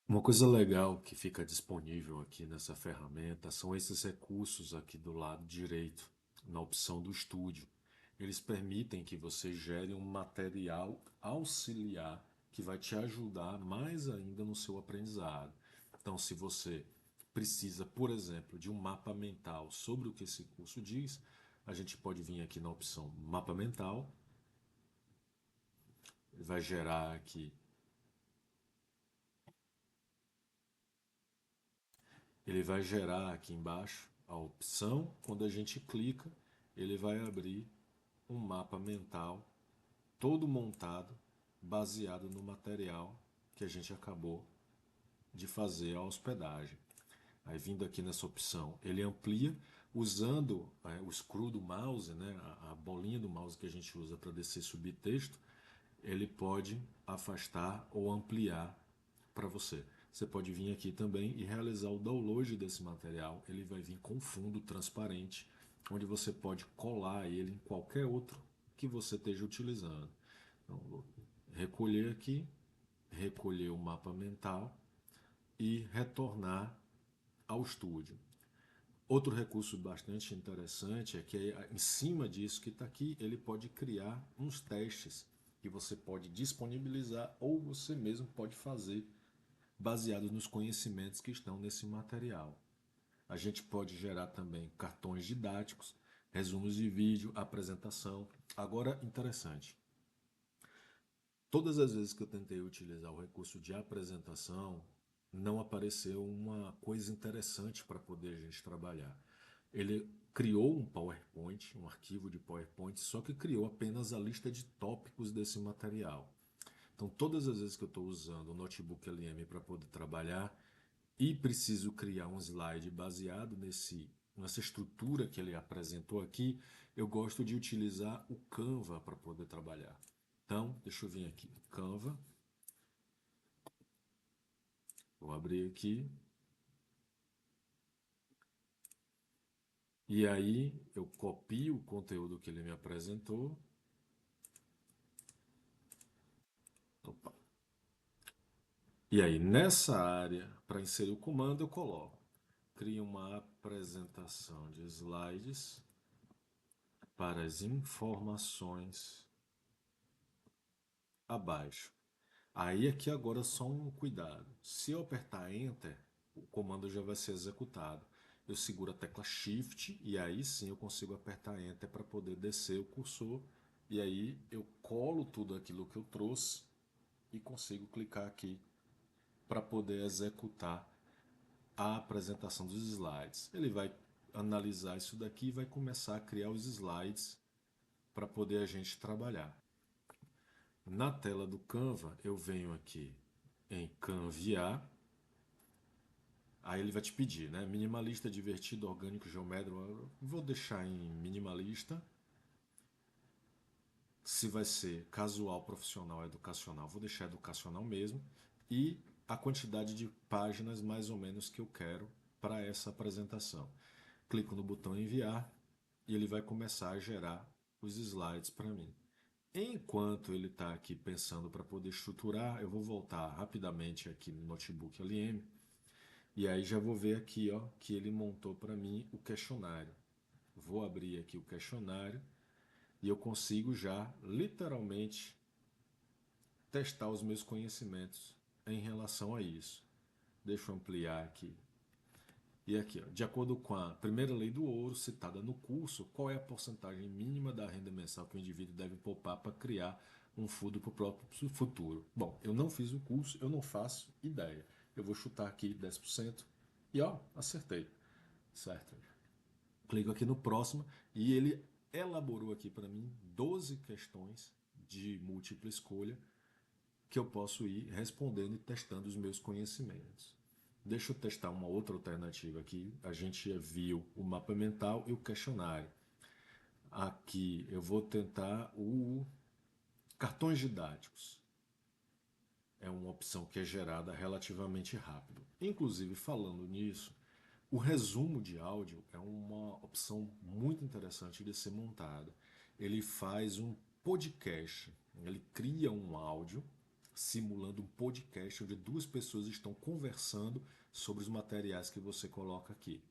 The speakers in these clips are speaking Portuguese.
Uma coisa legal que fica disponível aqui nessa ferramenta são esses recursos aqui do lado direito, na opção do estúdio. Eles permitem que você gere um material auxiliar que vai te ajudar mais ainda no seu aprendizado. Então, se você precisa, por exemplo, de um mapa mental sobre o que esse curso diz, a gente pode vir aqui na opção mapa mental, ele vai gerar aqui. Ele vai gerar aqui embaixo a opção. Quando a gente clica, ele vai abrir um mapa mental todo montado, baseado no material que a gente acabou de fazer a hospedagem. Aí vindo aqui nessa opção, ele amplia usando o scroll do mouse, né, a bolinha do mouse que a gente usa para descer e subir texto, ele pode afastar ou ampliar para você. Você pode vir aqui também e realizar o download desse material. Ele vai vir com fundo transparente, onde você pode colar ele em qualquer outro que você esteja utilizando. Então, vou recolher aqui, recolher o mapa mental e retornar ao estúdio. Outro recurso bastante interessante é que em cima disso que está aqui, ele pode criar uns testes que você pode disponibilizar ou você mesmo pode fazer baseado nos conhecimentos que estão nesse material. A gente pode gerar também cartões didáticos, resumos de vídeo, apresentação. Agora, interessante, todas as vezes que eu tentei utilizar o recurso de apresentação, não apareceu uma coisa interessante para poder a gente trabalhar. Ele criou um PowerPoint, um arquivo de PowerPoint, só que criou apenas a lista de tópicos desse material. Então, todas as vezes que eu estou usando o notebook LM para poder trabalhar e preciso criar um slide baseado nessa estrutura que ele apresentou aqui, eu gosto de utilizar o Canva para poder trabalhar. Então, deixa eu vir aqui, Canva, vou abrir aqui, e aí eu copio o conteúdo que ele me apresentou. Opa. E aí, nessa área, para inserir o comando, eu coloco. Crio uma apresentação de slides para as informações abaixo. Aí aqui agora só um cuidado. Se eu apertar Enter, o comando já vai ser executado. Eu seguro a tecla Shift e aí sim eu consigo apertar Enter para poder descer o cursor. E aí eu colo tudo aquilo que eu trouxe e consigo clicar aqui para poder executar a apresentação dos slides. Ele vai analisar isso daqui e vai começar a criar os slides para poder a gente trabalhar. Na tela do Canva, eu venho aqui em Canviar. Aí ele vai te pedir, né? Minimalista, divertido, orgânico, geométrico. Eu vou deixar em minimalista. Se vai ser casual, profissional, educacional, vou deixar educacional mesmo. E a quantidade de páginas mais ou menos que eu quero para essa apresentação. Clico no botão enviar e ele vai começar a gerar os slides para mim. Enquanto ele está aqui pensando para poder estruturar, eu vou voltar rapidamente aqui no notebook LM e aí já vou ver aqui, ó, que ele montou para mim o questionário. Vou abrir aqui o questionário e eu consigo já literalmente testar os meus conhecimentos em relação a isso. Deixa eu ampliar aqui. E aqui, ó, de acordo com a primeira lei do ouro citada no curso, qual é a porcentagem mínima da renda mensal que o indivíduo deve poupar para criar um fundo para o próprio futuro? Bom, eu não fiz o curso, eu não faço ideia. Eu vou chutar aqui 10% e ó, acertei, certo? Clico aqui no próximo e ele elaborou aqui para mim 12 questões de múltipla escolha que eu posso ir respondendo e testando os meus conhecimentos. Deixa eu testar uma outra alternativa aqui. A gente viu o mapa mental e o questionário. Aqui eu vou tentar o cartões didáticos. É uma opção que é gerada relativamente rápido. Inclusive, falando nisso, o resumo de áudio é uma opção muito interessante de ser montada. Ele faz um podcast, ele cria um áudio simulando um podcast onde duas pessoas estão conversando sobre os materiais que você coloca aqui.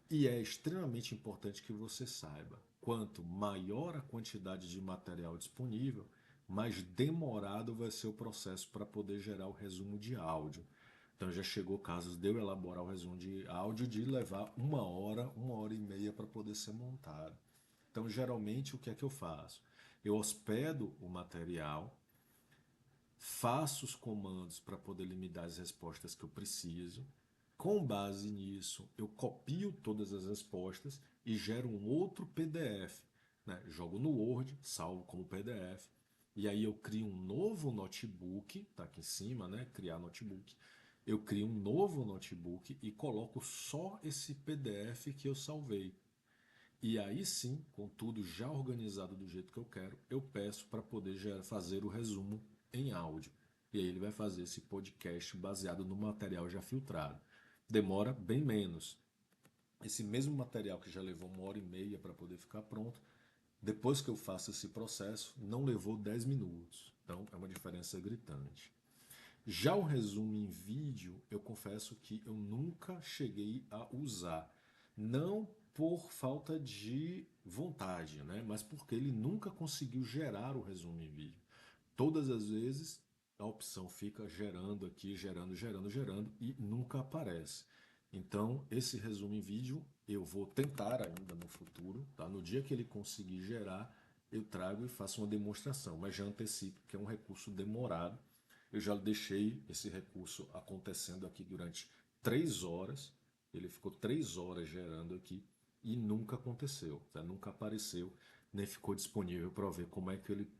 E é extremamente importante que você saiba, quanto maior a quantidade de material disponível, mais demorado vai ser o processo para poder gerar o resumo de áudio. Então já chegou casos de eu elaborar o resumo de áudio de levar uma hora e meia para poder ser montado. Então geralmente o que é que eu faço? Eu hospedo o material, faço os comandos para poder me dar as respostas que eu preciso. Com base nisso, eu copio todas as respostas e gero um outro PDF. Né? Jogo no Word, salvo como PDF. E aí eu crio um novo notebook, tá aqui em cima, né? Criar notebook. Eu crio um novo notebook e coloco só esse PDF que eu salvei. E aí sim, com tudo já organizado do jeito que eu quero, eu peço para poder fazer o resumo em áudio. E aí ele vai fazer esse podcast baseado no material já filtrado. Demora bem menos. Esse mesmo material que já levou uma hora e meia para poder ficar pronto, depois que eu faço esse processo, não levou 10 minutos. Então é uma diferença gritante. Já o resumo em vídeo, eu confesso que eu nunca cheguei a usar. Não por falta de vontade, né? Mas porque ele nunca conseguiu gerar o resumo em vídeo. Todas as vezes a opção fica gerando aqui, gerando e nunca aparece. Então, esse resumo em vídeo eu vou tentar ainda no futuro, tá? No dia que ele conseguir gerar, eu trago e faço uma demonstração, mas já antecipo que é um recurso demorado. Eu já deixei esse recurso acontecendo aqui durante 3 horas. Ele ficou 3 horas gerando aqui e nunca aconteceu, tá? Nunca apareceu, nem ficou disponível para ver como é que ele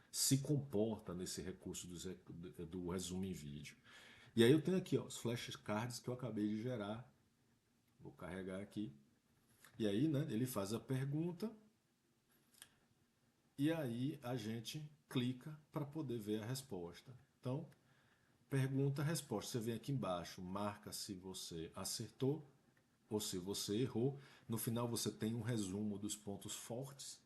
se comporta nesse recurso do resumo em vídeo. E aí eu tenho aqui ó, os flashcards que eu acabei de gerar. Vou carregar aqui. E aí né, ele faz a pergunta e aí a gente clica para poder ver a resposta. Então, pergunta, resposta. Você vem aqui embaixo, marca se você acertou ou se você errou. No final você tem um resumo dos pontos fortes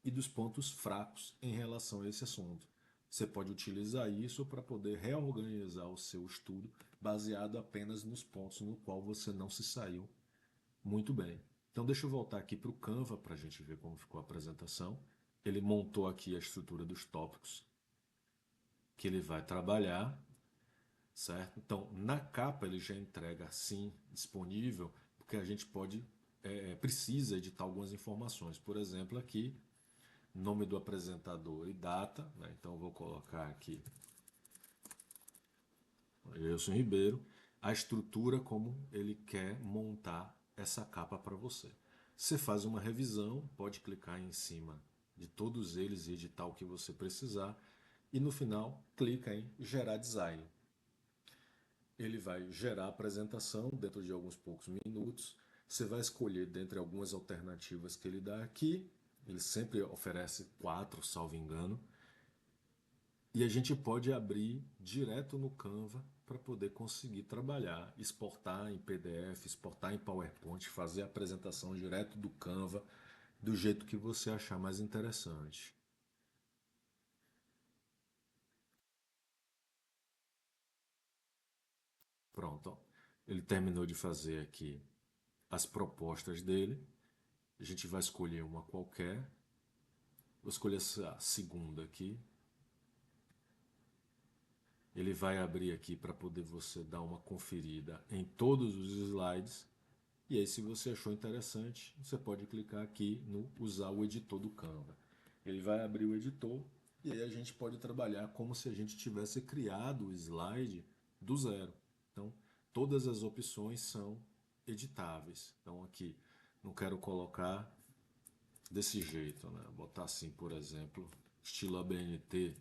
e dos pontos fracos em relação a esse assunto. Você pode utilizar isso para poder reorganizar o seu estudo baseado apenas nos pontos no qual você não se saiu muito bem. Então deixa eu voltar aqui para o Canva para a gente ver como ficou a apresentação. Ele montou aqui a estrutura dos tópicos que ele vai trabalhar, certo? Então, na capa ele já entrega assim disponível, porque a gente precisa editar algumas informações. Por exemplo, aqui nome do apresentador e data, né? Então eu vou colocar aqui Wilson Ribeiro, a estrutura como ele quer montar essa capa para você. Você faz uma revisão, pode clicar em cima de todos eles e editar o que você precisar e no final clica em gerar design. Ele vai gerar a apresentação dentro de alguns poucos minutos. Você vai escolher dentre algumas alternativas que ele dá aqui. Ele sempre oferece 4, salvo engano. E a gente pode abrir direto no Canva para poder conseguir trabalhar, exportar em PDF, exportar em PowerPoint, fazer a apresentação direto do Canva, do jeito que você achar mais interessante. Pronto, ó. Ele terminou de fazer aqui as propostas dele. A gente vai escolher uma qualquer. Vou escolher essa segunda aqui. Ele vai abrir aqui para poder você dar uma conferida em todos os slides. E aí, se você achou interessante, você pode clicar aqui no usar o editor do Canva. Ele vai abrir o editor e aí a gente pode trabalhar como se a gente tivesse criado o slide do zero. Então, todas as opções são editáveis. Então, aqui, não quero colocar desse jeito, né? Vou botar assim, por exemplo, estilo ABNT.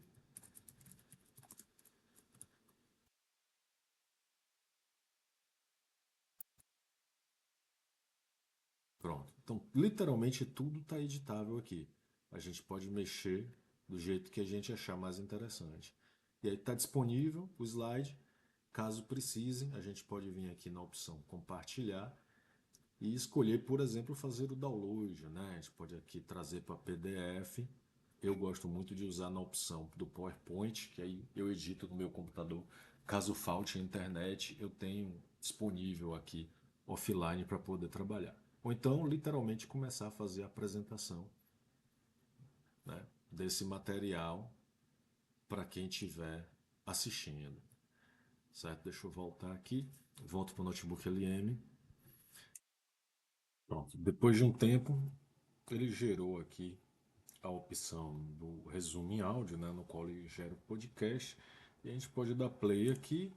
Pronto. Então, literalmente tudo está editável aqui. A gente pode mexer do jeito que a gente achar mais interessante. E aí está disponível o slide. Caso precise, a gente pode vir aqui na opção compartilhar e escolher, por exemplo, fazer o download, né? A gente pode aqui trazer para PDF eu gosto muito de usar na opção do PowerPoint, que aí eu edito no meu computador. Caso falte a internet, eu tenho disponível aqui offline para poder trabalhar. Ou então, literalmente, começar a fazer a apresentação, né, desse material para quem estiver assistindo. Certo? Deixa eu voltar aqui. Volto para o notebook LM. Pronto. Depois de um tempo, ele gerou aqui a opção do resumo em áudio, né, no qual ele gera o podcast. E a gente pode dar play aqui.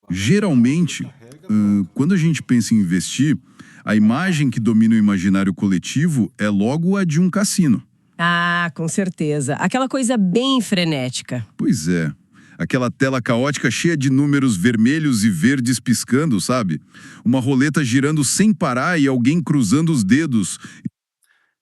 Geralmente, Carrega, pronto. quando a gente pensa em investir, a imagem que domina o imaginário coletivo é logo a de um cassino. Ah, com certeza. Aquela coisa bem frenética. Pois é. Aquela tela caótica cheia de números vermelhos e verdes piscando, sabe? Uma roleta girando sem parar e alguém cruzando os dedos.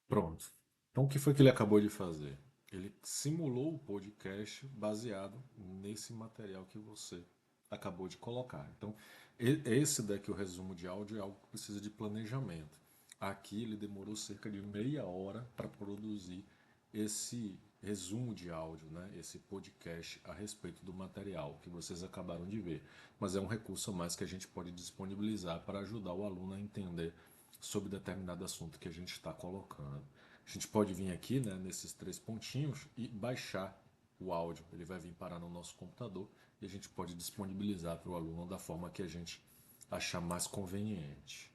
Pronto. Então, o que foi que ele acabou de fazer? Ele simulou o podcast baseado nesse material que você acabou de colocar. Então, esse daqui, o resumo de áudio, é algo que precisa de planejamento. Aqui ele demorou cerca de meia hora para produzir esse resumo de áudio, né? Esse podcast a respeito do material que vocês acabaram de ver. Mas é um recurso a mais que a gente pode disponibilizar para ajudar o aluno a entender sobre determinado assunto que a gente está colocando. A gente pode vir aqui, né, nesses três pontinhos e baixar o áudio. Ele vai vir parar no nosso computador e a gente pode disponibilizar para o aluno da forma que a gente achar mais conveniente.